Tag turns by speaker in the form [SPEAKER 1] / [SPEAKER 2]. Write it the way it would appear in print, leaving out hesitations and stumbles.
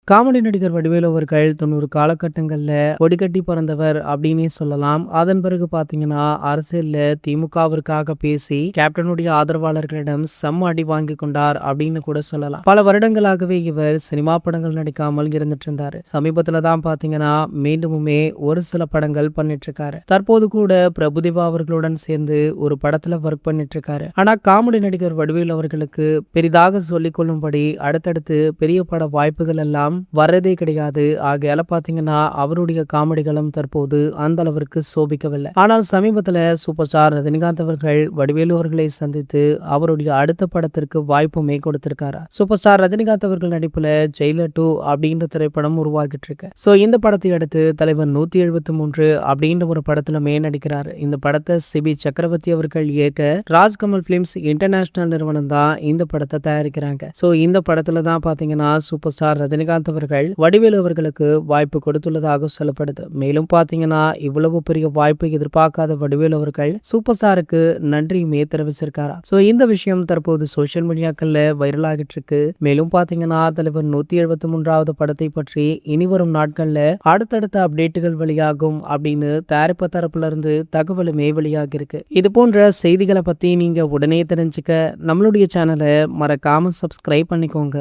[SPEAKER 1] Comedy நடிகர் வடிவேலு அவர்கள் 90 காலகட்டங்கள்ல கொடிகட்டி பறந்தவர் அப்படின்னே சொல்லலாம். அதன் பிறகு பாத்தீங்கன்னா, அரசியல்ல திமுகவிற்காக பேசி கேப்டனுடைய ஆதரவாளர்களிடம் செம்ம அடி வாங்கி கொண்டார் அப்படின்னு கூட சொல்லலாம். பல வருடங்களாகவே இவர் சினிமா படங்கள் நடிக்காமல் இருந்துட்டு இருந்தாரு. சமீபத்துல தான் பாத்தீங்கன்னா, மீண்டுமே ஒரு சில படங்கள் பண்ணிட்டு இருக்காரு. தற்போது கூட பிரபுதேவா அவர்களுடன் சேர்ந்து ஒரு படத்துல ஒர்க் பண்ணிட்டு இருக்காரு. ஆனா காமெடி நடிகர் வடிவேலு அவர்களுக்கு பெரிதாக சொல்லிக் கொள்ளும்படி அடுத்தடுத்து பெரிய பட வாய்ப்புகள் எல்லாம் வர்றதே கிடையாது. ஆகையால பாத்தீங்கன்னா அவருடைய காமெடிகளும் தற்போது அந்த அளவிற்கு சோபிக்கவில்லை. ஆனால் சமீபத்துல சூப்பர் ஸ்டார் ரஜினிகாந்த் அவர்கள் வடிவேலு அவர்களை சந்தித்து அவருடைய அடுத்த படத்திற்கு வாய்ப்புமே கொடுத்திருக்காரு. சூப்பர் ஸ்டார் ரஜினிகாந்த் அவர்கள் நடிப்புல ஜெயிலர் 2 அப்படின்ற திரைப்படம் உருவாகிட்டு இருக்கு. சோ இந்த படத்தை அடுத்து தலைவர் 173 அப்படின்ற ஒரு படத்திலுமே நடிக்கிறாரு. இந்த படத்தை சிபி சக்கரவர்த்தி அவர்கள் இயக்க ராஜ்கமல் பிலிம்ஸ் இன்டர்நேஷனல் நிறுவனம் தான் இந்த படத்தை தயாரிக்கிறாங்க. சோ இந்த படத்துல தான் பாத்தீங்கன்னா சூப்பர் ஸ்டார் ரஜினிகாந்த் அவர்கள் வடிவேலு அவர்களுக்கு வாய்ப்பு கொடுத்துள்ளதாக சொல்லப்படுது. மேலும் பாத்தீங்கன்னா இவ்வளவு பெரிய வாய்ப்பை எதிர்பார்க்காத வடிவேலு அவர்கள் சூப்பர் ஸ்டாருக்கு நன்றியுமே தெரிவிச்சிருக்காரா. சோ இந்த விஷயம் தற்போது சோசியல் மீடியாக்கள்ல வைரல் ஆகிட்டு இருக்கு. மேலும் பாத்தீங்கன்னா தலைவர் 173வது படத்தை பற்றி இனிவரும் நாட்கள்ல அடுத்தடுத்த அப்டேட்டுகள் வெளியாகும் அப்படின்னு தயாரிப்பு தரப்புல இருந்து தகவலுமே வெளியாகி இருக்கு. இது போன்ற செய்திகளை பத்தி நீங்க உடனே தெரிஞ்சுக்க நம்மளுடைய சேனலை மறக்காம சப்ஸ்கிரைப் பண்ணிக்கோங்க.